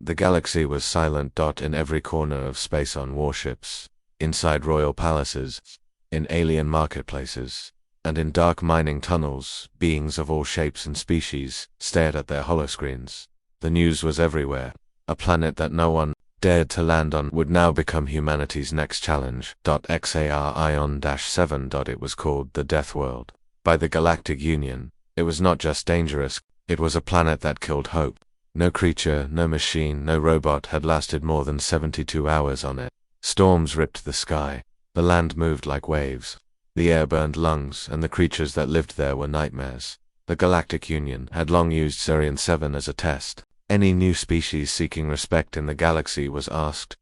The galaxy was silent. In every corner of space, on warships, inside royal palaces, in alien marketplaces, and in dark mining tunnels, beings of all shapes and species stared at their holoscreens. The news was everywhere. A planet that no one dared to land on would now become humanity's next challenge. XAR Ion-7. It was called the Death World by the Galactic Union. It was not just dangerous, it was a planet that killed hope. No creature, no machine, no robot had lasted more than 72 hours on it. Storms ripped the sky. The land moved like waves. The air burned lungs, and the creatures that lived there were nightmares. The Galactic Union had long used Zarian-7 as a test. Any new species seeking respect in the galaxy was asked,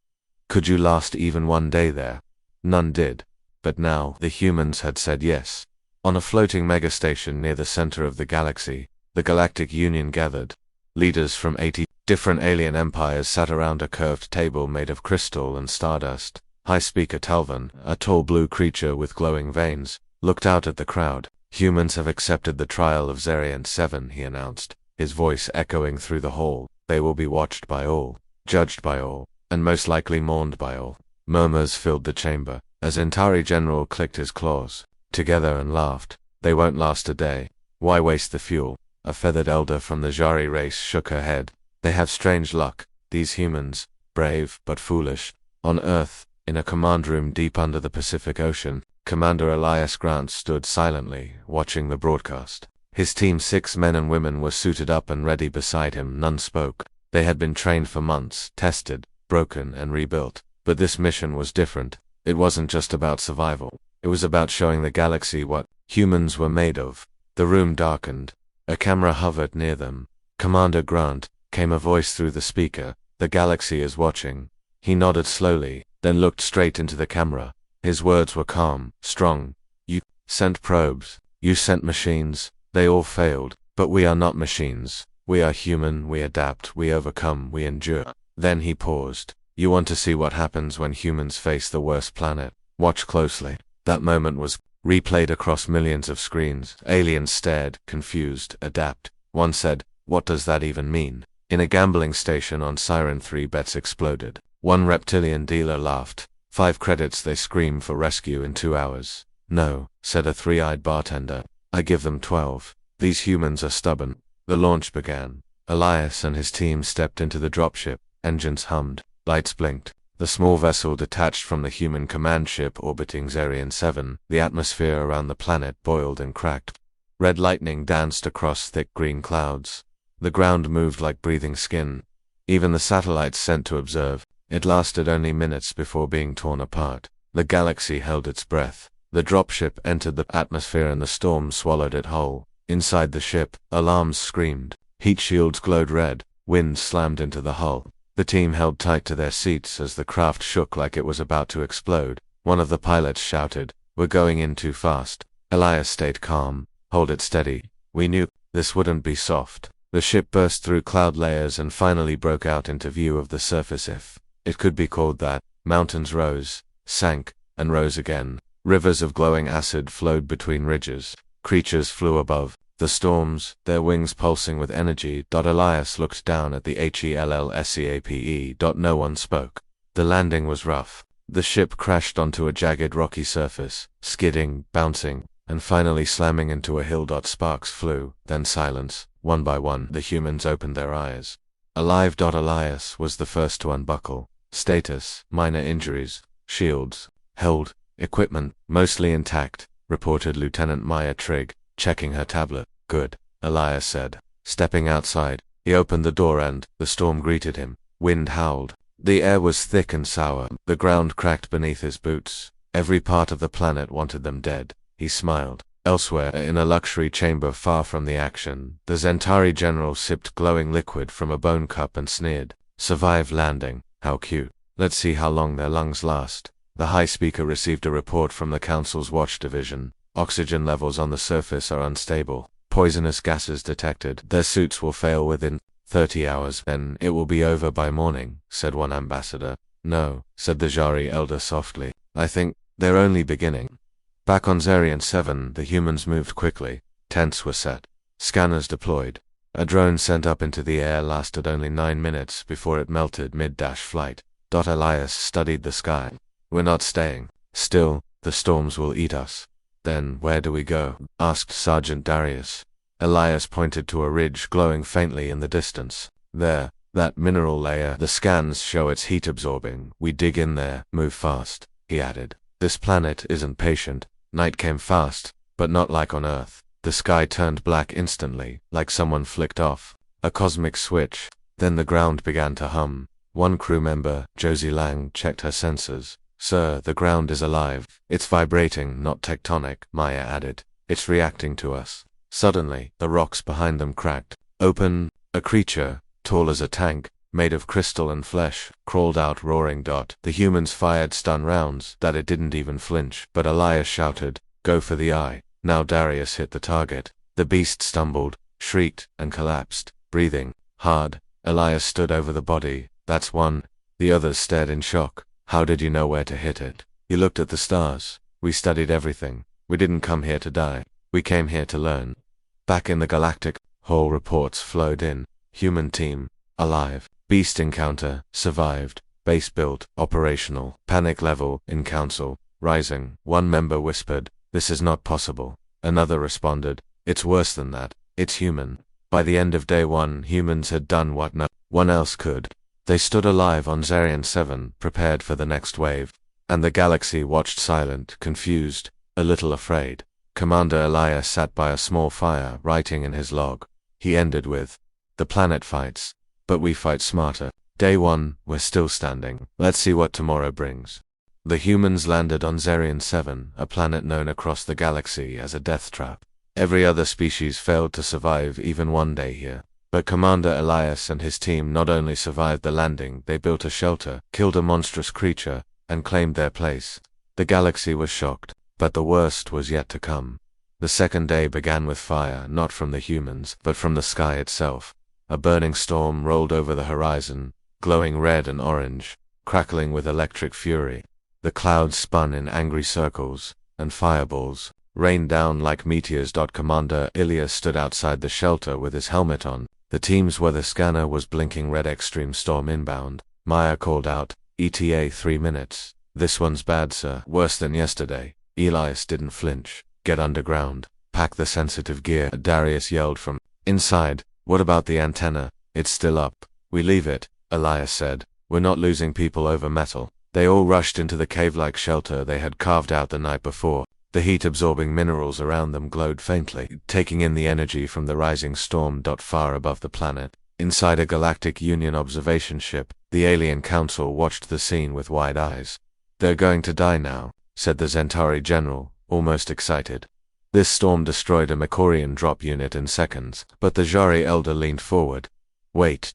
"Could you last even one day there?" None did. But now, the humans had said yes. On a floating megastation near the center of the galaxy, the Galactic Union gathered. Leaders from 80 different alien empires sat around a curved table made of crystal and stardust. High Speaker Talvin, a tall blue creature with glowing veins, looked out at the crowd. "Humans have accepted the trial of Zarian-7, he announced, his voice echoing through the hall. "They will be watched by all, judged by all, and most likely mourned by all." Murmurs filled the chamber, as Antari General clicked his claws together and laughed. "They won't last a day. Why waste the fuel?" A feathered elder from the Jari race shook her head. "They have strange luck, these humans, brave but foolish." On Earth, in a command room deep under the Pacific Ocean, Commander Elias Grant stood silently, watching the broadcast. His team, 6 men and women, were suited up and ready beside him. None spoke. They had been trained for months, tested, broken, and rebuilt. But this mission was different. It wasn't just about survival. It was about showing the galaxy what humans were made of. The room darkened. A camera hovered near them. "Commander Grant," came a voice through the speaker, "the galaxy is watching." He nodded slowly, then looked straight into the camera. His words were calm, strong. "You sent probes. You sent machines. They all failed. But we are not machines. We are human. We adapt. We overcome. We endure." Then he paused. "You want to see what happens when humans face the worst planet? Watch closely." That moment was replayed across millions of screens. Aliens stared, confused. "Adapt." One said, "What does that even mean?" In a gambling station on Siren 3, bets exploded. One reptilian dealer laughed. 5 credits, they scream for rescue in 2 hours. "No," said a 3-eyed bartender. "I give them 12. These humans are stubborn." The launch began. Elias and his team stepped into the dropship. Engines hummed. Lights blinked. The small vessel detached from the human command ship orbiting Zarian-7. The atmosphere around the planet boiled and cracked. Red lightning danced across thick green clouds. The ground moved like breathing skin. Even the satellites sent to observe. It lasted only minutes before being torn apart. The galaxy held its breath. The dropship entered the atmosphere and the storm swallowed it whole. Inside the ship, alarms screamed. Heat shields glowed red. Wind slammed into the hull. The team held tight to their seats as the craft shook like it was about to explode. One of the pilots shouted, "We're going in too fast." Elias stayed calm. "Hold it steady. We knew this wouldn't be soft." The ship burst through cloud layers and finally broke out into view of the surface, if it could be called that. Mountains rose, sank, and rose again. Rivers of glowing acid flowed between ridges. Creatures flew above the storms, their wings pulsing with energy. Elias looked down at the HELLSCAPE. No one spoke. The landing was rough. The ship crashed onto a jagged rocky surface, skidding, bouncing, and finally slamming into a hill. Sparks flew, then silence. One by one, the humans opened their eyes. Alive. Elias was the first to unbuckle. Status: minor injuries. Shields held. Equipment mostly intact, reported Lieutenant Maya Trigg, checking her tablet. "Good," Elias said. Stepping outside, he opened the door and the storm greeted him. Wind howled. The air was thick and sour. The ground cracked beneath his boots. Every part of the planet wanted them dead. He smiled. Elsewhere, in a luxury chamber far from the action, the Zentari general sipped glowing liquid from a bone cup and sneered. "Survived landing. How cute. Let's see how long their lungs last." The High Speaker received a report from the Council's Watch Division. "Oxygen levels on the surface are unstable. Poisonous gases detected. Their suits will fail within 30 hours. Then it will be over by morning," said one ambassador. "No," said the Jari elder softly. "I think they're only beginning." Back on Zarian-7, the humans moved quickly. Tents were set. Scanners deployed. A drone sent up into the air lasted only 9 minutes before it melted mid-flight. Elias studied the sky. We're not staying still, the storms will eat us. Then where do we go? Asked Sergeant Darius. Elias pointed to a ridge glowing faintly in the distance. There, that mineral layer, the scans show it's heat absorbing. We dig in there, move fast, he added. This planet isn't patient. Night came fast, but not like on Earth. The sky turned black instantly, like someone flicked off a cosmic switch. Then the ground began to hum. One crew member, Josie Lang, checked her sensors. Sir, the ground is alive. It's vibrating, not tectonic, Maya added. It's reacting to us. Suddenly, the rocks behind them cracked open. A creature, tall as a tank, made of crystal and flesh, crawled out roaring. The humans fired stun rounds that it didn't even flinch, but Elias shouted, "Go for the eye." Now Darius hit the target. The beast stumbled, shrieked, and collapsed, breathing hard. Elias stood over the body. That's one. The others stared in shock. How did you know where to hit it? He looked at the stars. We studied everything. We didn't come here to die. We came here to learn. Back in the galactic hall, reports flowed in. Human team, alive. Beast encounter, survived. Base built, operational. Panic level, in council, rising. One member whispered, "This is not possible." Another responded, "It's worse than that. It's human." By the end of day 1, humans had done what no one else could. They stood alive on Zarian 7, prepared for the next wave. And the galaxy watched silent, confused, a little afraid. Commander Elias sat by a small fire, writing in his log. He ended with, "The planet fights, but we fight smarter." Day 1, we're still standing. Let's see what tomorrow brings. The humans landed on Zarian 7, a planet known across the galaxy as a death trap. Every other species failed to survive even one day here. But Commander Elias and his team not only survived the landing, they built a shelter, killed a monstrous creature, and claimed their place. The galaxy was shocked, but the worst was yet to come. The second day began with fire, not from the humans, but from the sky itself. A burning storm rolled over the horizon, glowing red and orange, crackling with electric fury. The clouds spun in angry circles, and fireballs rained down like meteors. Commander Ilias stood outside the shelter with his helmet on. The team's weather scanner was blinking red. Extreme storm inbound. Maya called out, "ETA 3 minutes. This one's bad, sir. Worse than yesterday." Elias didn't flinch. "Get underground. Pack the sensitive gear," Darius yelled from inside. "What about the antenna?" "It's still up. We leave it," Elias said. "We're not losing people over metal." They all rushed into the cave-like shelter they had carved out the night before. The heat-absorbing minerals around them glowed faintly, taking in the energy from the rising storm. Far above the planet, inside a Galactic Union observation ship, the alien council watched the scene with wide eyes. "They're going to die now," said the Zentari general, almost excited. This storm destroyed a Makorian drop unit in seconds, but the Jari elder leaned forward. "Wait,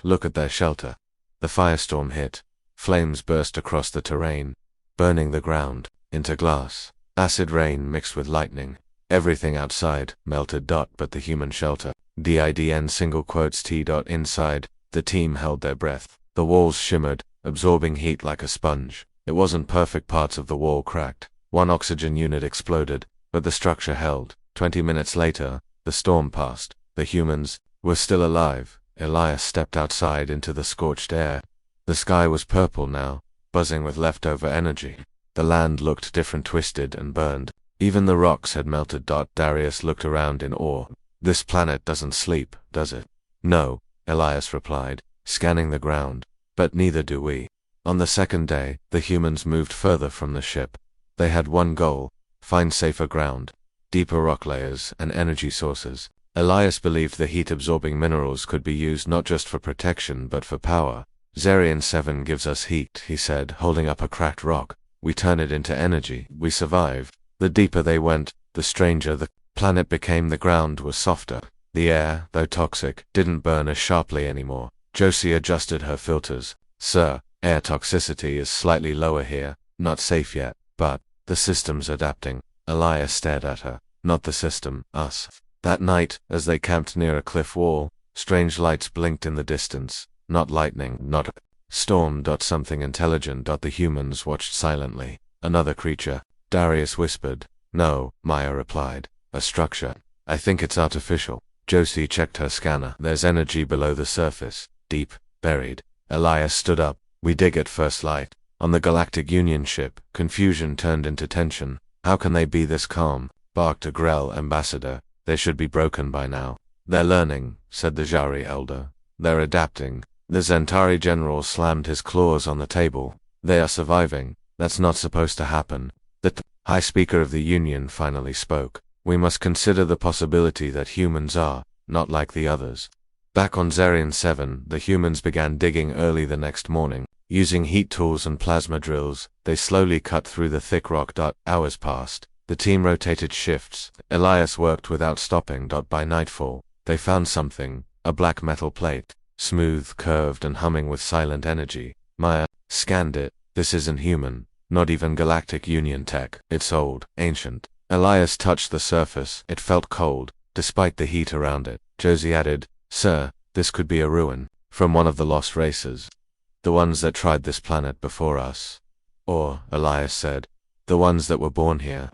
look at their shelter." The firestorm hit. Flames burst across the terrain, burning the ground into glass. Acid rain mixed with lightning. Everything outside melted. But the human shelter. DIDN single quotes T. Inside, the team held their breath. The walls shimmered, absorbing heat like a sponge. It wasn't perfect. Parts of the wall cracked. One oxygen unit exploded, but the structure held. 20 minutes later, the storm passed. The humans were still alive. Elias stepped outside into the scorched air. The sky was purple now, buzzing with leftover energy. The land looked different, twisted and burned. Even the rocks had melted. Darius looked around in awe. "This planet doesn't sleep, does it?" "No," Elias replied, scanning the ground. "But neither do we." On the second day, the humans moved further from the ship. They had one goal: find safer ground, deeper rock layers, and energy sources. Elias believed the heat-absorbing minerals could be used not just for protection but for power. "Zarian 7 gives us heat," he said, holding up a cracked rock. "We turn it into energy. We survive." The deeper they went, the stranger the planet became. The ground was softer. The air, though toxic, didn't burn as sharply anymore. Josie adjusted her filters. "Sir, air toxicity is slightly lower here. Not safe yet, but the system's adapting." Elias stared at her. "Not the system, us." That night, as they camped near a cliff wall, strange lights blinked in the distance. Not lightning, not a storm. Something intelligent. The humans watched silently. "Another creature," Darius whispered. "No," Maya replied. "A structure. I think it's artificial." Josie checked her scanner. There's energy below the surface, deep, buried. Elias stood up. We dig at first light. On the Galactic Union ship, confusion turned into tension. How can they be this calm? Barked a Grell ambassador. They should be broken by now. They're learning, said the Jari elder. They're adapting. The Zentari general slammed his claws on the table. They are surviving. That's not supposed to happen. The High Speaker of the Union finally spoke. We must consider the possibility that humans are not like the others. Back on Zarian 7, the humans began digging early the next morning. Using heat tools and plasma drills, they slowly cut through the thick rock. Hours passed. The team rotated shifts. Elias worked without stopping. By nightfall, they found something, a black metal plate, smooth, curved, and humming with silent energy. Maya scanned it. This isn't human, not even Galactic Union tech. It's old, ancient. Elias touched the surface. It felt cold, despite the heat around it. Josie added, "Sir, this could be a ruin from one of the lost races. The ones that tried this planet before us." Or, Elias said, the ones that were born here.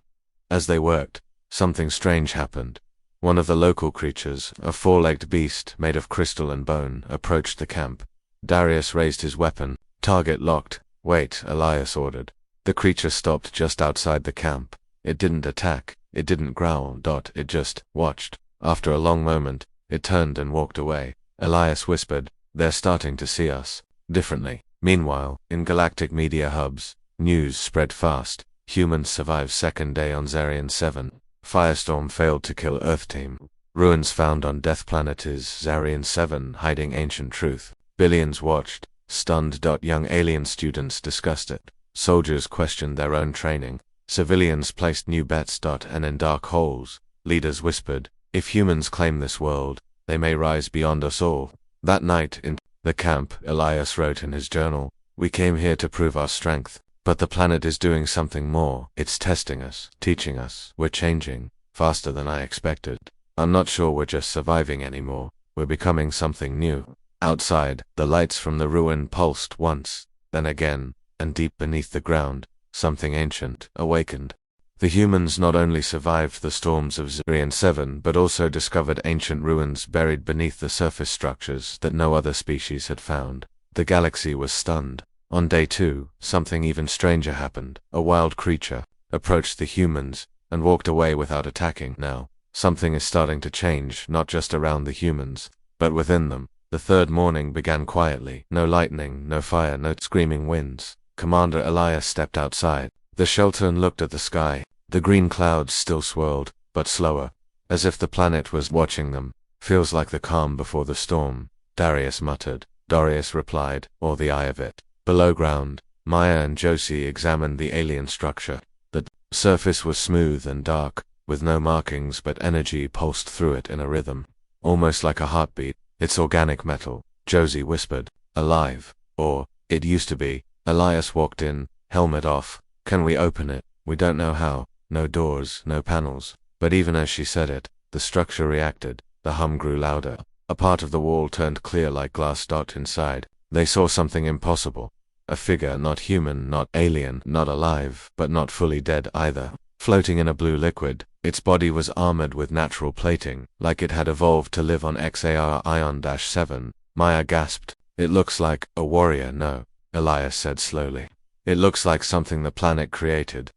As they worked, something strange happened. One of the local creatures, a four-legged beast made of crystal and bone, approached the camp. Darius raised his weapon. Target locked. Wait, Elias ordered. The creature stopped just outside the camp. It didn't attack. It didn't growl. It just watched. After a long moment, it turned and walked away. Elias whispered, "They're starting to see us differently." Meanwhile, in galactic media hubs, news spread fast. Humans survive second day on Zarian 7. Firestorm failed to kill Earth team. Ruins found on Death Planet is Zarian 7 hiding ancient truth. Billions watched, stunned. Young alien students discussed it. Soldiers questioned their own training. Civilians placed new bets. And in dark holes, leaders whispered, "If humans claim this world, they may rise beyond us all." That night in the camp, Elias wrote in his journal, "We came here to prove our strength. But the planet is doing something more. It's testing us, teaching us. We're changing, faster than I expected. I'm not sure we're just surviving anymore. We're becoming something new." Outside, the lights from the ruin pulsed once, then again, and deep beneath the ground, something ancient awakened. The humans not only survived the storms of Zarian 7, but also discovered ancient ruins buried beneath the surface structures that no other species had found. The galaxy was stunned. On day 2, something even stranger happened. A wild creature approached the humans and walked away without attacking. Now, something is starting to change, not just around the humans, but within them. The third morning began quietly. No lightning, no fire, no screaming winds. Commander Elias stepped outside the shelter and looked at the sky. The green clouds still swirled, but slower, as if the planet was watching them. "Feels like the calm before the storm," Darius muttered. Darius replied, "Or the eye of it." Below ground, Maya and Josie examined the alien structure. The surface was smooth and dark, with no markings, but energy pulsed through it in a rhythm, almost like a heartbeat. "It's organic metal," Josie whispered. "Alive. Or, it used to be." Elias walked in, helmet off. "Can we open it?" "We don't know how. No doors, no panels." But even as she said it, the structure reacted. The hum grew louder. A part of the wall turned clear like glass. Inside, they saw something impossible. A figure, not human, not alien, not alive, but not fully dead either. Floating in a blue liquid, its body was armored with natural plating, like it had evolved to live on XAR Ion-7. Maya gasped. "It looks like a warrior." "No," Elias said slowly. "It looks like something the planet created."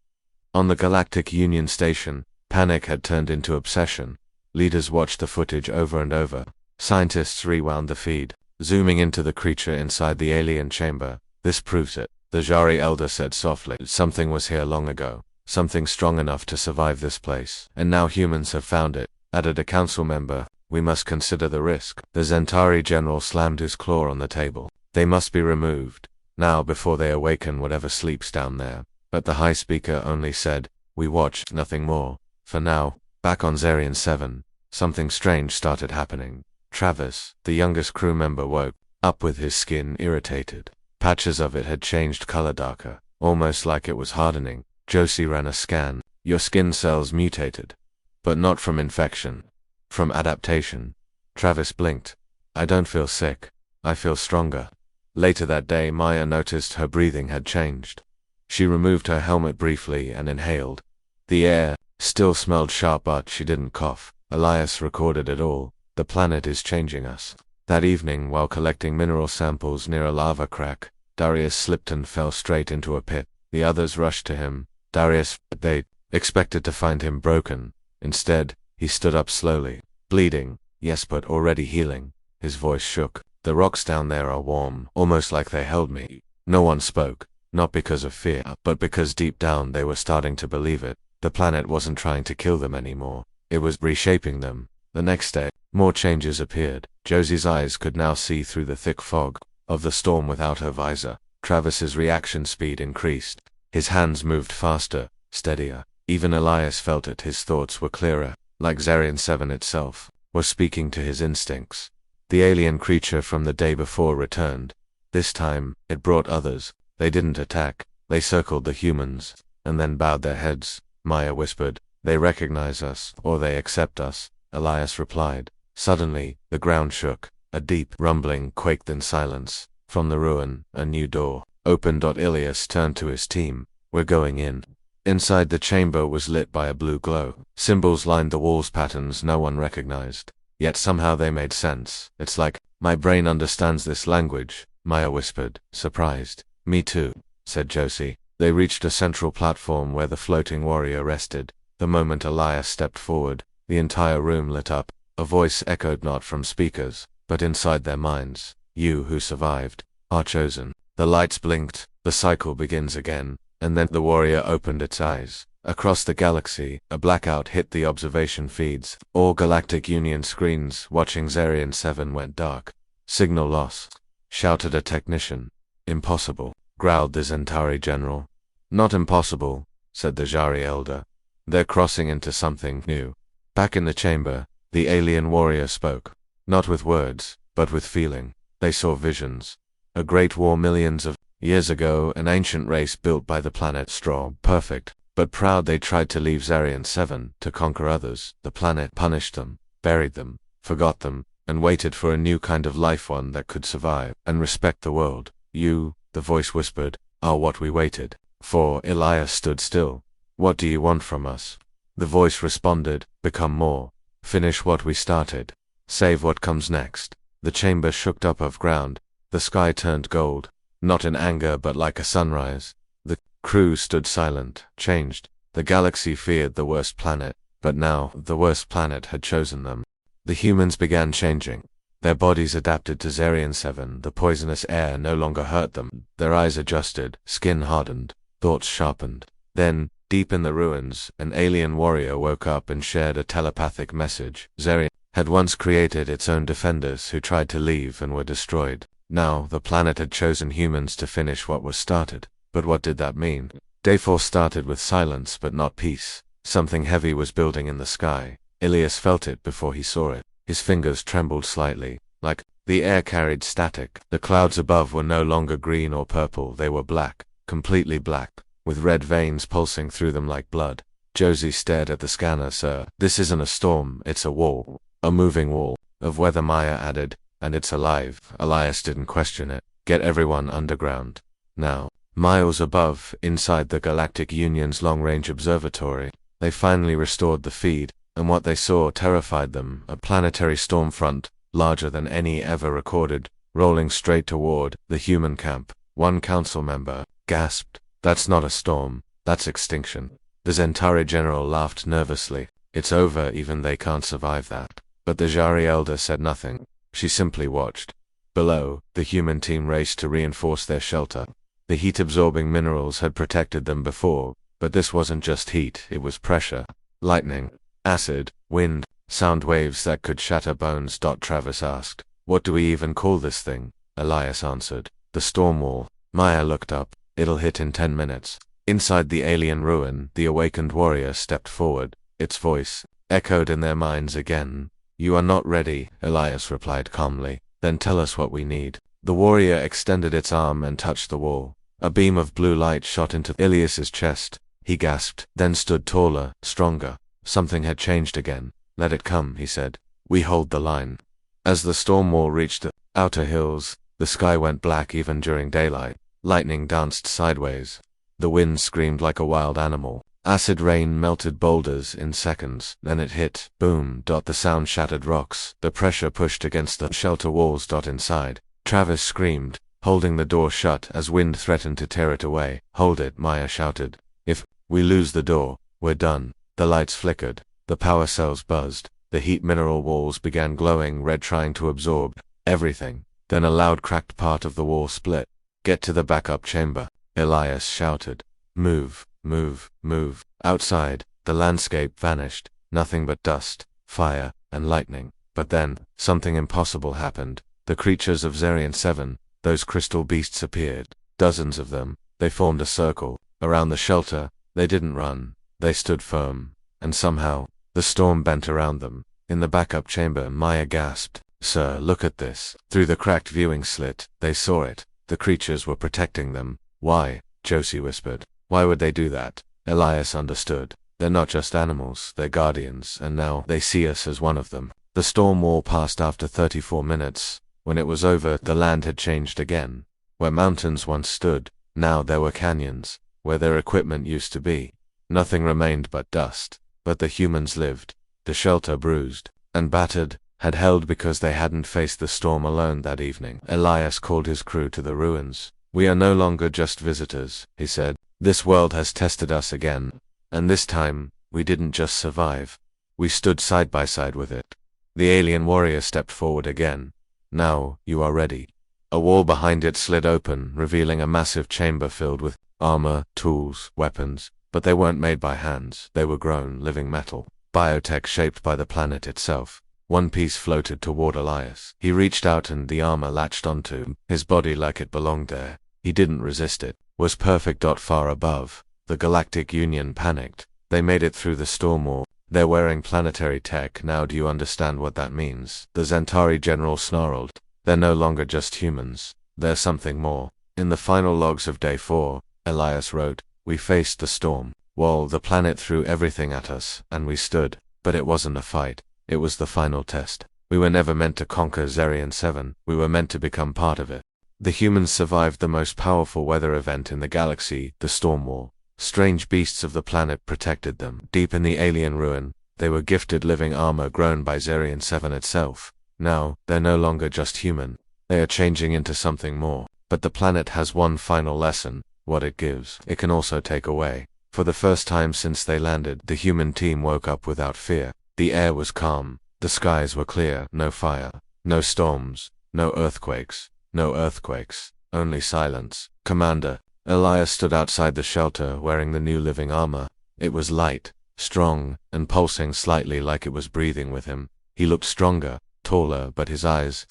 On the Galactic Union station, panic had turned into obsession. Leaders watched the footage over and over. Scientists rewound the feed, zooming into the creature inside the alien chamber. "This proves it," the Jari elder said softly. "Something was here long ago. Something strong enough to survive this place. And now humans have found it," added a council member. "We must consider the risk." The Zentari general slammed his claw on the table. "They must be removed now before they awaken whatever sleeps down there." But the High Speaker only said, "We watch, nothing more." For now, back on Zarian 7, something strange started happening. Travis, the youngest crew member, woke up with his skin irritated. Patches of it had changed color, darker, almost like it was hardening. Josie ran a scan. "Your skin cells mutated. But not from infection. From adaptation." Travis blinked. "I don't feel sick. I feel stronger." Later that day, Maya noticed her breathing had changed. She removed her helmet briefly and inhaled. The air still smelled sharp, but she didn't cough. Elias recorded it all. The planet is changing us. That evening, while collecting mineral samples near a lava crack, Darius slipped and fell straight into a pit. The others rushed to him. They expected to find him broken. Instead, he stood up slowly, bleeding, yes, but already healing. His voice shook. The rocks down there are warm, almost like they held me. No one spoke, not because of fear, but because deep down they were starting to believe it. The planet wasn't trying to kill them anymore. It was reshaping them. The next day, more changes appeared. Josie's eyes could now see through the thick fog of the storm without her visor. Travis's reaction speed increased. His hands moved faster, steadier. Even Elias felt it. His thoughts were clearer, like Zarian 7 itself was speaking to his instincts. The alien creature from the day before returned. This time, it brought others. They didn't attack. They circled the humans, and then bowed their heads. Maya whispered, "They recognize us, or they accept us," Elias replied. Suddenly, the ground shook. A deep rumbling quaked in silence. From the ruin, a new door opened. Elias turned to his team. "We're going in." Inside, the chamber was lit by a blue glow. Symbols lined the walls, patterns no one recognized. Yet somehow they made sense. "It's like, my brain understands this language," Maya whispered, surprised. "Me too," said Josie. They reached a central platform where the floating warrior rested. The moment Elias stepped forward, the entire room lit up. A voice echoed not from speakers, but inside their minds. "You who survived are chosen." The lights blinked. The cycle begins again. And then the warrior opened its eyes. Across the galaxy, a blackout hit the observation feeds. All Galactic Union screens watching Zarian 7 went dark. "Signal lost," shouted a technician. "Impossible," growled the Zentari general. "Not impossible," said the Jari elder. "They're crossing into something new." Back in the chamber, the alien warrior spoke. Not with words, but with feeling. They saw visions. A great war millions of years ago, an ancient race built by the planet Straw, perfect, but proud. They tried to leave Zarian 7 to conquer others. The planet punished them, buried them, forgot them, and waited for a new kind of life, one that could survive and respect the world. "You," the voice whispered, "are what we waited for." Elias stood still. "What do you want from us?" The voice responded, "Become more. Finish what we started. Save what comes next." The chamber shook up of ground. The sky turned gold. Not in anger, but like a sunrise. The crew stood silent, changed. The galaxy feared the worst planet, but now the worst planet had chosen them. The humans began changing. Their bodies adapted to Zarian 7. The poisonous air no longer hurt them. Their eyes adjusted, skin hardened, thoughts sharpened. Then, deep in the ruins, an alien warrior woke up and shared a telepathic message. Zarian had once created its own defenders who tried to leave and were destroyed. Now, the planet had chosen humans to finish what was started. But what did that mean? Day 4 started with silence but not peace. Something heavy was building in the sky. Elias felt it before he saw it. His fingers trembled slightly, like the air carried static. The clouds above were no longer green or purple. They were black, completely black, with red veins pulsing through them like blood. Josie stared at the scanner. "Sir, this isn't a storm, it's a wall. A moving wall of weather," Maya added. "And it's alive." Elias didn't question it. "Get everyone underground. Now." Miles above, inside the Galactic Union's long-range observatory, they finally restored the feed, and what they saw terrified them. A planetary storm front, larger than any ever recorded, rolling straight toward the human camp. One council member gasped, "That's not a storm, that's extinction." The Zentari general laughed nervously. "It's over, even they can't survive that." But the Jari elder said nothing. She simply watched. Below, the human team raced to reinforce their shelter. The heat-absorbing minerals had protected them before, but this wasn't just heat, it was pressure. Lightning, acid, wind, sound waves that could shatter bones. Travis asked, "What do we even call this thing?" Elias answered, "The storm wall." Maya looked up. "It'll hit in 10 minutes. Inside the alien ruin, the awakened warrior stepped forward. Its voice echoed in their minds again. "You are not ready," Elias replied calmly. "Then tell us what we need." The warrior extended its arm and touched the wall. A beam of blue light shot into Elias's chest. He gasped, then stood taller, stronger. Something had changed again. "Let it come," he said. "We hold the line." As the storm wall reached the outer hills, the sky went black even during daylight. Lightning danced sideways. The wind screamed like a wild animal. Acid rain melted boulders in seconds, then it hit, boom. The sound shattered rocks, the pressure pushed against the shelter walls. Inside, Travis screamed, holding the door shut as wind threatened to tear it away. Hold it, Maya shouted. If we lose the door, we're done. The lights flickered, the power cells buzzed, the heat mineral walls began glowing red, trying to absorb everything. Then a loud cracked part of the wall split. Get to the backup chamber, Elias shouted. Move, move, move. Outside, the landscape vanished, nothing but dust, fire, and lightning. But then, something impossible happened. The creatures of Zarian 7, those crystal beasts appeared. Dozens of them. They formed a circle around the shelter. They didn't run. They stood firm. And somehow, the storm bent around them. In the backup chamber, Maya gasped. Sir, look at this. Through the cracked viewing slit, they saw it. The creatures were protecting them. Why? Josie whispered. Why would they do that? Elias understood. They're not just animals, they're guardians, and now they see us as one of them. The storm wall passed after 34 minutes. When it was over, the land had changed again. Where mountains once stood, now there were canyons. Where their equipment used to be, nothing remained but dust. But the humans lived. The shelter, bruised and battered, had held because they hadn't faced the storm alone that evening. Elias called his crew to the ruins. We are no longer just visitors, he said. This world has tested us again. And this time, we didn't just survive. We stood side by side with it. The alien warrior stepped forward again. Now, you are ready. A wall behind it slid open, revealing a massive chamber filled with armor, tools, weapons. But they weren't made by hands. They were grown, living metal. Biotech shaped by the planet itself. One piece floated toward Elias. He reached out and the armor latched onto his body like it belonged there. He didn't resist it. Was perfect. Far above, the Galactic Union panicked. They made it through the storm wall. They're wearing planetary tech. Now do you understand what that means? The Zentari general snarled. They're no longer just humans. They're something more. In the final logs of Day 4, Elias wrote, we faced the storm. Well, the planet threw everything at us, and we stood. But it wasn't a fight. It was the final test. We were never meant to conquer Zarian 7. We were meant to become part of it. The humans survived the most powerful weather event in the galaxy, the storm wall. Strange beasts of the planet protected them. Deep in the alien ruin, they were gifted living armor grown by Zarian 7 itself. Now, they're no longer just human. They are changing into something more. But the planet has one final lesson. What it gives, it can also take away. For the first time since they landed, the human team woke up without fear. The air was calm. The skies were clear. No fire. No storms. No earthquakes. No earthquakes. Only silence. Commander. Elias stood outside the shelter wearing the new living armor. It was light, strong, and pulsing slightly like it was breathing with him. He looked stronger, taller, but his eyes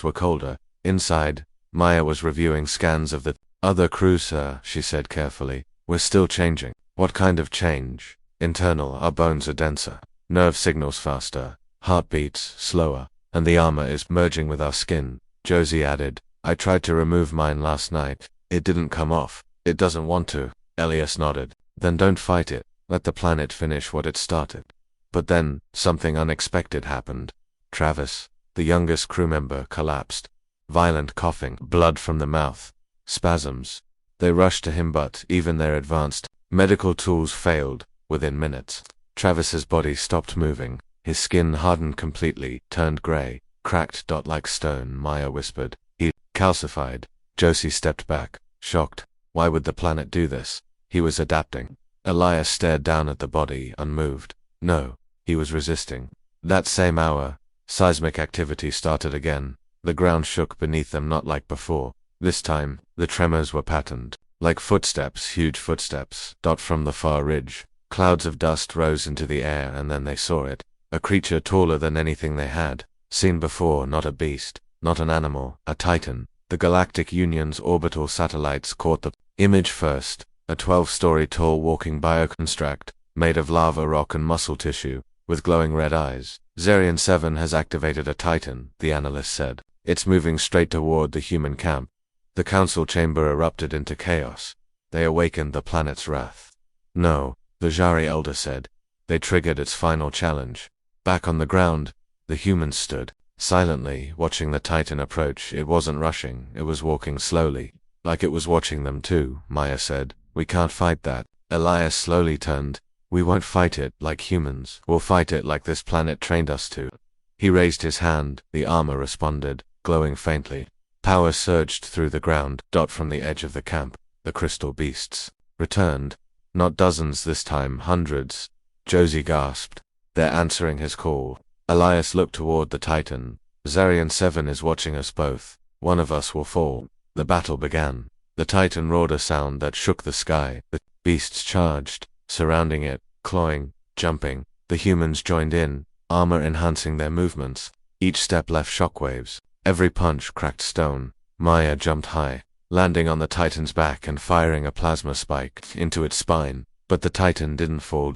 were colder. Inside, Maya was reviewing scans of the other crew. Sir, she said carefully. We're still changing. What kind of change? Internal. Our bones are denser. Nerve signals faster. Heartbeats slower. And the armor is merging with our skin. Josie added. I tried to remove mine last night. It didn't come off. It doesn't want to. Elias nodded. Then don't fight it. Let the planet finish what it started. But then, something unexpected happened. Travis, the youngest crew member, collapsed. Violent coughing, blood from the mouth, spasms. They rushed to him, but even their advanced medical tools failed. Within minutes, Travis's body stopped moving. His skin hardened completely, turned gray, cracked like stone. Maya whispered. He calcified. Josie stepped back, shocked. Why would the planet do this? He was adapting. Elias stared down at the body, unmoved. No, he was resisting. That same hour, seismic activity started again. The ground shook beneath them, not like before. This time, the tremors were patterned. Like footsteps, huge footsteps, from the far ridge. Clouds of dust rose into the air, and then they saw it. A creature taller than anything they had seen before. Not a beast, not an animal, a titan. The Galactic Union's orbital satellites caught the image first. A 12-story tall walking bioconstruct, made of lava rock and muscle tissue, with glowing red eyes. Zarian 7 has activated a titan, the analyst said. It's moving straight toward the human camp. The council chamber erupted into chaos. They awakened the planet's wrath. No, the Jari elder said. They triggered its final challenge. Back on the ground, the humans stood, silently, watching the titan approach. It wasn't rushing, it was walking slowly. Like it was watching them too, Maya said. We can't fight that. Elias slowly turned. We won't fight it like humans. We'll fight it like this planet trained us to. He raised his hand. The armor responded, glowing faintly. Power surged through the ground. From the edge of the camp, the crystal beasts returned. Not dozens this time, hundreds. Josie gasped. They're answering his call. Elias looked toward the Titan. Zarian 7 is watching us both. One of us will fall. The battle began. The Titan roared a sound that shook the sky. The beasts charged, surrounding it, clawing, jumping. The humans joined in, armor enhancing their movements. Each step left shockwaves. Every punch cracked stone. Maya jumped high, landing on the Titan's back and firing a plasma spike into its spine. But the Titan didn't fall.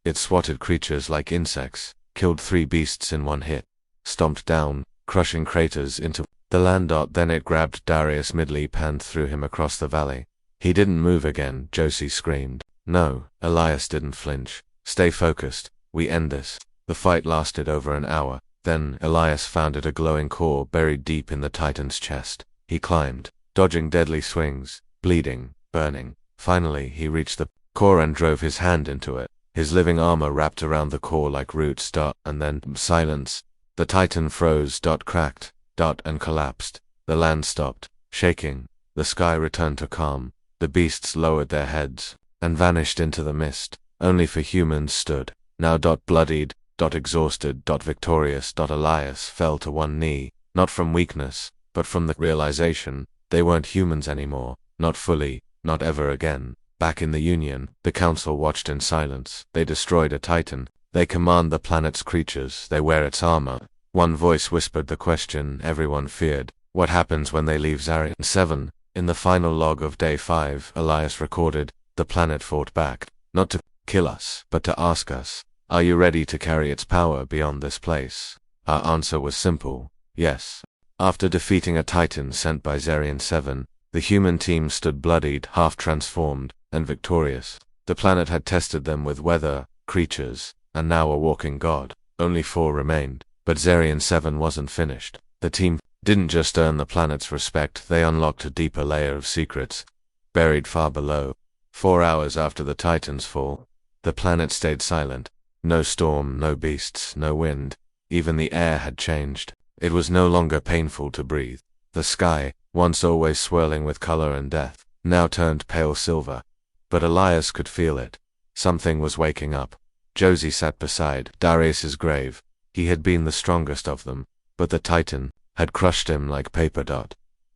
It swatted creatures like insects, killed 3 beasts in one hit, stomped down, crushing craters into the land. Then it grabbed Darius mid-leap and threw him across the valley. He didn't move again, Josie screamed. No, Elias didn't flinch. Stay focused. We end this. The fight lasted over an hour. Then Elias found a glowing core buried deep in the Titan's chest. He climbed, dodging deadly swings, bleeding, burning. Finally, he reached the core and drove his hand into it. His living armor wrapped around the core like roots. And then silence. The Titan froze. Cracked. And collapsed. The land stopped, shaking. The sky returned to calm. The beasts lowered their heads and vanished into the mist. Only for humans stood, now bloodied, exhausted, victorious. Elias fell to one knee, not from weakness, but from the realization they weren't humans anymore, not fully, not ever again. Back in the Union, the Council watched in silence. They destroyed a Titan. They command the planet's creatures. They wear its armor. One voice whispered the question everyone feared. What happens when they leave Zarian 7? In the final log of Day 5, Elias recorded, the planet fought back, not to kill us, but to ask us, are you ready to carry its power beyond this place? Our answer was simple, yes. After defeating a Titan sent by Zarian 7, the human team stood bloodied, half-transformed, and victorious. The planet had tested them with weather, creatures, and now a walking god. Only 4 remained. But Zarian 7 wasn't finished. The team didn't just earn the planet's respect, they unlocked a deeper layer of secrets, buried far below. 4 hours after the Titan's fall, the planet stayed silent. No storm, no beasts, no wind. Even the air had changed. It was no longer painful to breathe. The sky, once always swirling with color and death, now turned pale silver. But Elias could feel it. Something was waking up. Josie sat beside Darius's grave. He had been the strongest of them, but the Titan had crushed him like paper.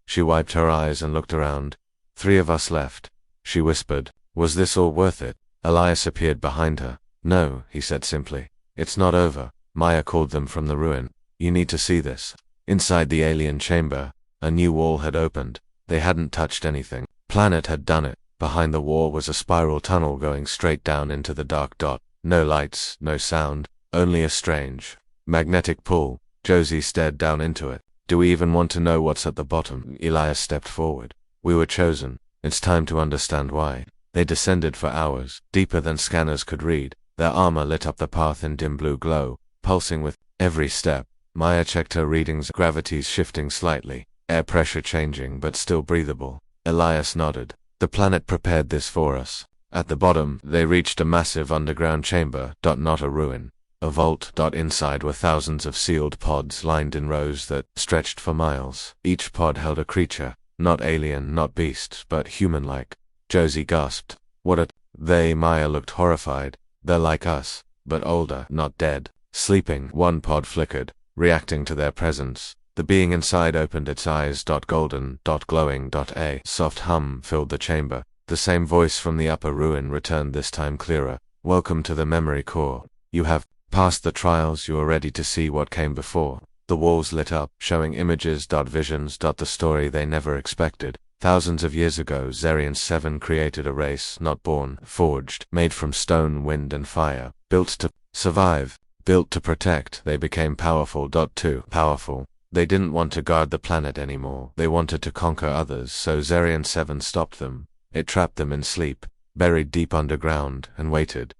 She wiped her eyes and looked around. 3 of us left. She whispered, was this all worth it? Elias appeared behind her. No, he said simply. It's not over. Maya called them from the ruin. You need to see this. Inside the alien chamber, a new wall had opened. They hadn't touched anything. Planet had done it. Behind the wall was a spiral tunnel going straight down into the dark. No lights, no sound, only a strange magnetic pull. Josie stared down into it. Do we even want to know what's at the bottom? Elias stepped forward. We were chosen. It's time to understand why. They descended for hours, deeper than scanners could read. Their armor lit up the path in dim blue glow, pulsing with every step. Maya checked her readings, gravities shifting slightly, air pressure changing but still breathable. Elias nodded. The planet prepared this for us. At the bottom, they reached a massive underground chamber. Not a ruin. A vault. Inside were thousands of sealed pods lined in rows that stretched for miles. Each pod held a creature, not alien, not beast, but human-like. Josie gasped. What are they? Maya looked horrified. They're like us, but older, not dead. Sleeping. One pod flickered, reacting to their presence. The being inside opened its eyes. Golden, glowing. A soft hum filled the chamber. The same voice from the upper ruin returned, this time clearer. Welcome to the memory core. You have passed the trials. You are ready to see what came before. The walls lit up, showing images. Visions. The story they never expected. Thousands of years ago, Zarian 7 created a race, not born, forged, made from stone, wind, and fire, built to survive, built to protect. They became powerful. Too powerful. They didn't want to guard the planet anymore. They wanted to conquer others, so Zarian 7 stopped them. It trapped them in sleep, buried deep underground, and waited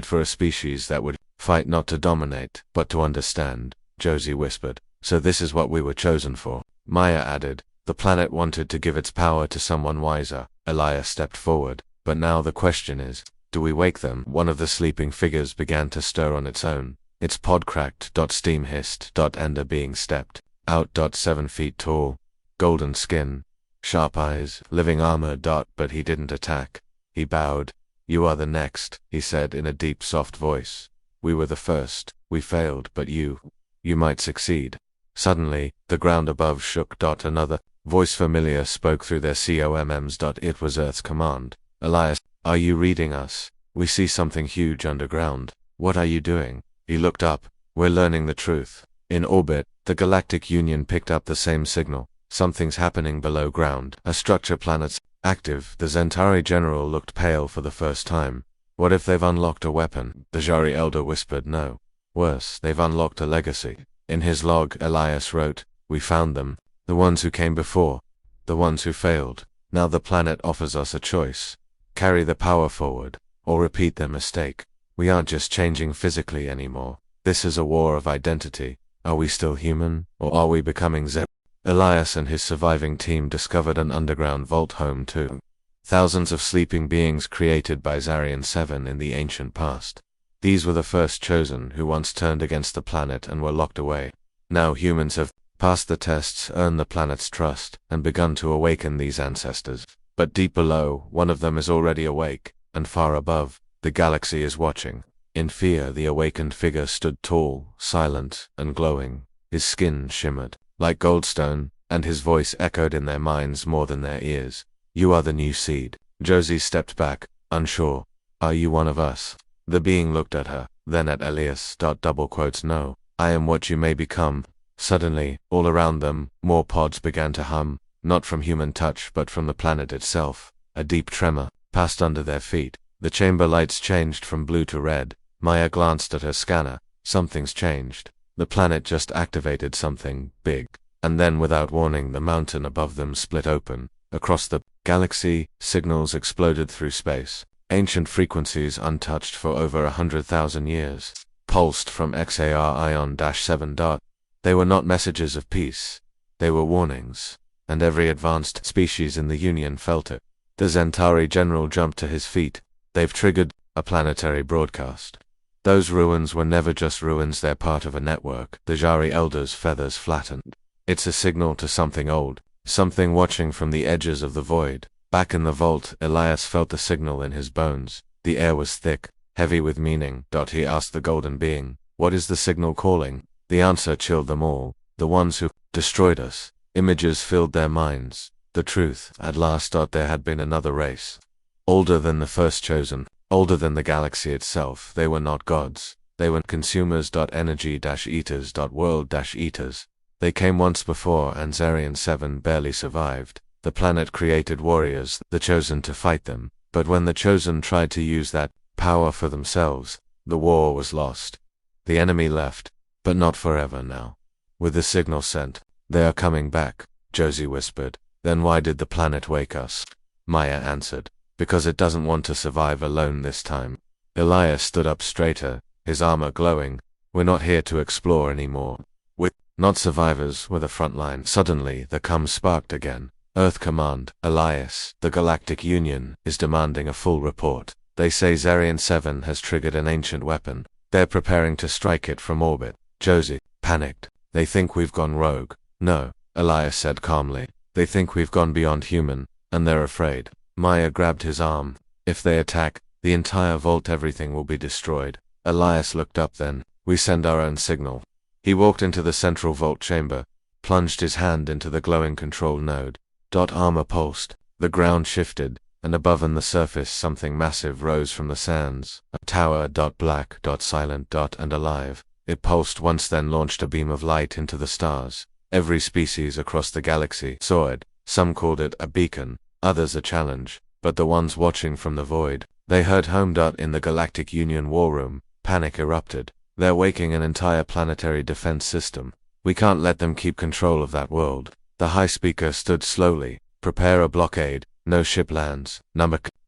for a species that would fight not to dominate, but to understand. Josie whispered. So this is what we were chosen for. Maya added. The planet wanted to give its power to someone wiser. Elias stepped forward. But now the question is, do we wake them? One of the sleeping figures began to stir on its own. Its pod cracked. Steam hissed. And a being stepped out. 7 feet tall, golden skin, sharp eyes, living armor. But he didn't attack. He bowed. You are the next, he said in a deep, soft voice. We were the first. We failed, but you might succeed. Suddenly, the ground above shook. Another voice familiar spoke through their comms. It was Earth's command. Elias, are you reading us? We see something huge underground. What are you doing? He looked up. We're learning the truth. In orbit, the Galactic Union picked up the same signal. Something's happening below ground. A structure planet's active. The Zentari general looked pale for the first time. What if they've unlocked a weapon? The Jari elder whispered no. Worse, they've unlocked a legacy. In his log, Elias wrote, we found them. The ones who came before. The ones who failed. Now the planet offers us a choice. Carry the power forward, or repeat their mistake. We aren't just changing physically anymore. This is a war of identity. Are we still human, or are we becoming Zeb? Elias and his surviving team discovered an underground vault home to thousands of sleeping beings created by Zarian 7 in the ancient past. These were the first chosen who once turned against the planet and were locked away. Now humans have passed the tests, earned the planet's trust, and begun to awaken these ancestors. But deep below, one of them is already awake, and far above, the galaxy is watching. In fear, the awakened figure stood tall, silent, and glowing. His skin shimmered like goldstone, and his voice echoed in their minds more than their ears. You are the new seed. Josie stepped back, unsure. Are you one of us? The being looked at her, then at Elias. No, I am what you may become. Suddenly, all around them, more pods began to hum, not from human touch but from the planet itself. A deep tremor passed under their feet. The chamber lights changed from blue to red. Maya glanced at her scanner. Something's changed. The planet just activated something big. And then without warning, the mountain above them split open. Across the galaxy, signals exploded through space. Ancient frequencies untouched for over 100,000 years pulsed from XAR Ion-7. They were not messages of peace. They were warnings. And every advanced species in the Union felt it. The Zentari general jumped to his feet. They've triggered a planetary broadcast. Those ruins were never just ruins, they're part of a network. The Jari elder's feathers flattened. It's a signal to something old, something watching from the edges of the void. Back in the vault, Elias felt the signal in his bones. The air was thick, heavy with meaning. He asked the golden being, what is the signal calling? The answer chilled them all. The ones who destroyed us. Images filled their minds. The truth, at last. There had been another race. Older than the first chosen. Older than the galaxy itself. They were not gods. They were consumers. Energy-eaters. World-eaters. They came once before, and Zarian 7 barely survived. The planet created warriors, the chosen, to fight them. But when the chosen tried to use that power for themselves, the war was lost. The enemy left, but not forever now. With the signal sent, they are coming back, Josie whispered. Then why did the planet wake us? Maya answered. Because it doesn't want to survive alone this time. Elias stood up straighter, his armor glowing. We're not here to explore anymore. We're not survivors, we're the front line. Suddenly, the comms sparked again. Earth Command, Elias, the Galactic Union, is demanding a full report. They say Zarian 7 has triggered an ancient weapon. They're preparing to strike it from orbit. Josie panicked. They think we've gone rogue. No, Elias said calmly. They think we've gone beyond human, and they're afraid. Maya grabbed his arm. If they attack, the entire vault, everything will be destroyed. Elias looked up then. We send our own signal. He walked into the central vault chamber, plunged his hand into the glowing control node. Armor pulsed. The ground shifted, and above on the surface something massive rose from the sands. A tower. Black. Silent. And alive. It pulsed once, then launched a beam of light into the stars. Every species across the galaxy saw it. Some called it a beacon, others a challenge. But the ones watching from the void, they heard home. In the Galactic Union war room, panic erupted. They're waking an entire planetary defense system. We can't let them keep control of that world. The high speaker stood slowly. Prepare a blockade. No ship lands.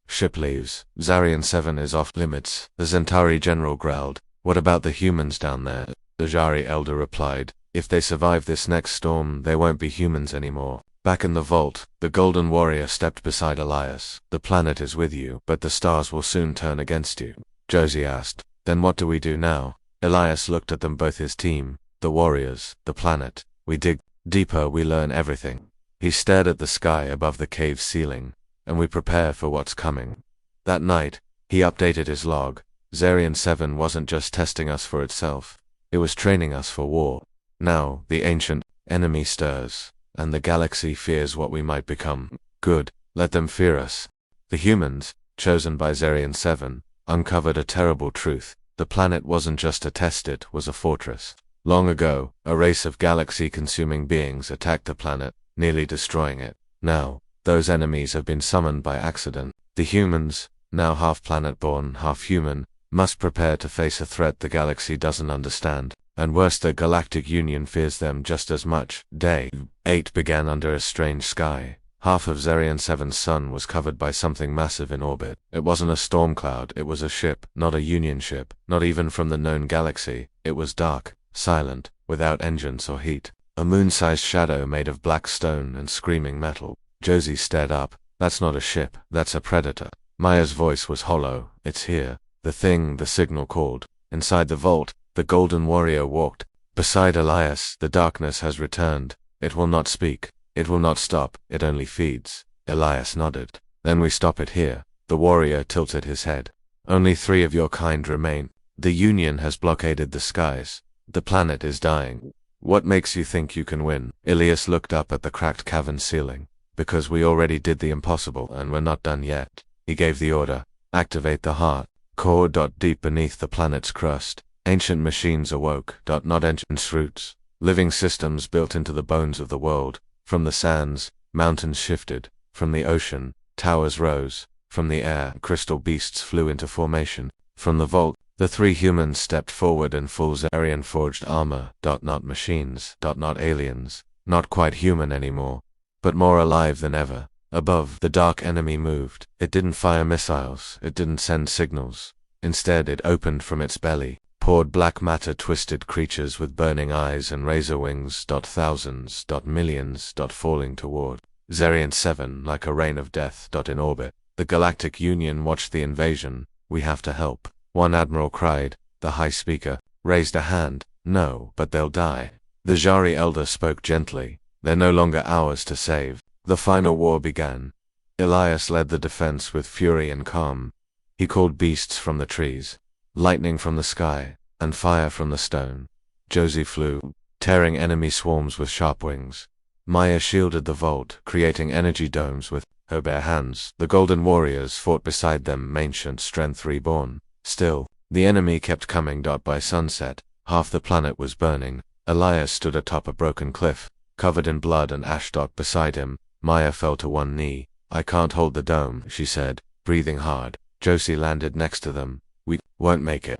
Ship leaves. Zarian 7 is off limits. The Zentari general growled. What about the humans down there? The Jari elder replied. If they survive this next storm, they won't be humans anymore. Back in the vault, the Golden Warrior stepped beside Elias. The planet is with you, but the stars will soon turn against you. Josie asked, then what do we do now? Elias looked at them both, his team, the warriors, the planet. We dig deeper, we learn everything. He stared at the sky above the cave's ceiling, and we prepare for what's coming. That night, he updated his log. Zarian 7 wasn't just testing us for itself, it was training us for war. Now, the ancient enemy stirs, and the galaxy fears what we might become. Good, let them fear us. The humans, chosen by Zarian 7, uncovered a terrible truth. The planet wasn't just a test, it was a fortress. Long ago, a race of galaxy-consuming beings attacked the planet, nearly destroying it. Now, those enemies have been summoned by accident. The humans, now half planet-born, half human, must prepare to face a threat the galaxy doesn't understand. And worse, the Galactic Union fears them just as much. Day 8 began under a strange sky. Half of Zarian 7's sun was covered by something massive in orbit. It wasn't a storm cloud, it was a ship, not a Union ship, not even from the known galaxy. It was dark, silent, without engines or heat. A moon-sized shadow made of black stone and screaming metal. Josie stared up. That's not a ship, that's a predator. Maya's voice was hollow. It's here. The thing, the signal called. Inside the vault, the Golden Warrior walked beside Elias. The darkness has returned. It will not speak. It will not stop. It only feeds. Elias nodded. Then we stop it here. The warrior tilted his head. Only 3 of your kind remain. The Union has blockaded the skies. The planet is dying. What makes you think you can win? Elias looked up at the cracked cavern ceiling. Because we already did the impossible and we're not done yet. He gave the order. Activate the heart. Core. Deep beneath the planet's crust. Ancient machines awoke. Not ancient roots. Living systems built into the bones of the world. From the sands, mountains shifted. From the ocean, towers rose. From the air, crystal beasts flew into formation. From the vault, the 3 humans stepped forward in full Zarian-forged armor. Not machines. Not aliens. Not quite human anymore. But more alive than ever. Above, the dark enemy moved. It didn't fire missiles. It didn't send signals. Instead, it opened from its belly. Poured black matter, twisted creatures with burning eyes and razor wings. Thousands. Millions. Falling toward Zarian 7 like a rain of death. In orbit. The Galactic Union watched the invasion. We have to help. One admiral cried. The High Speaker raised a hand. No, but they'll die. The Jari Elder spoke gently. They're no longer ours to save. The final war began. Elias led the defense with fury and calm. He called beasts from the trees, lightning from the sky, and fire from the stone. Josie flew, tearing enemy swarms with sharp wings. Maya shielded the vault, creating energy domes with her bare hands. The Golden Warriors fought beside them, ancient strength reborn. Still, the enemy kept coming. By sunset, half the planet was burning. Elias stood atop a broken cliff, covered in blood and ash. Beside him, Maya fell to one knee. I can't hold the dome, she said, breathing hard. Josie landed next to them. We won't make it.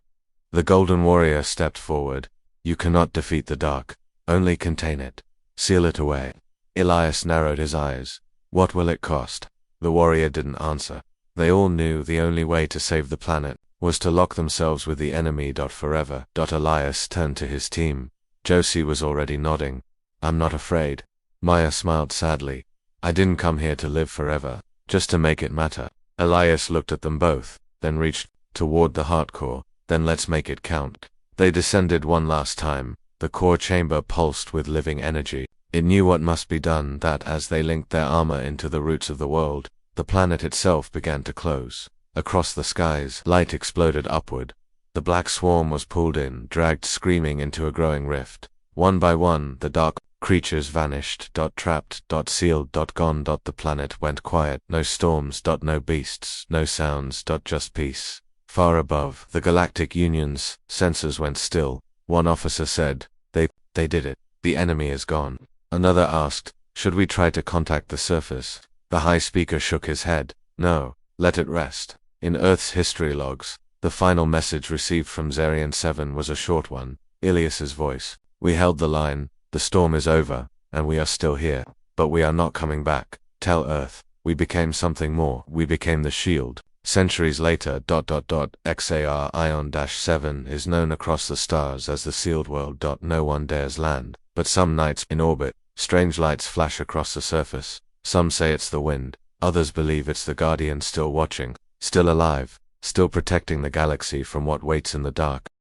The Golden Warrior stepped forward. You cannot defeat the dark. Only contain it. Seal it away. Elias narrowed his eyes. What will it cost? The warrior didn't answer. They all knew the only way to save the planet was to lock themselves with the enemy. Forever. Elias turned to his team. Josie was already nodding. I'm not afraid. Maya smiled sadly. I didn't come here to live forever, just to make it matter. Elias looked at them both, then reached toward the heart core. Then let's make it count. They descended one last time. The core chamber pulsed with living energy. It knew what must be done. That as they linked their armor into the roots of the world, the planet itself began to close. Across the skies, light exploded upward. The black swarm was pulled in, dragged screaming into a growing rift. One by one, the dark creatures vanished. Trapped. Sealed. Gone. The planet went quiet. No storms. No beasts. No sounds. Just peace. Far above, the Galactic Union's sensors went still. One officer said, They did it. The enemy is gone. Another asked, should we try to contact the surface? The High Speaker shook his head. No, let it rest. In Earth's history logs, the final message received from Zarian 7 was a short one. Ilias's voice. We held the line. The storm is over, and we are still here. But we are not coming back. Tell Earth. We became something more. We became the shield. Centuries later. XAR Ion-7 is known across the stars as the sealed world. No one dares land. But some nights in orbit, Strange lights flash across the surface. Some say it's the wind, others believe it's the Guardian still watching, still alive, still protecting the galaxy from what waits in the dark.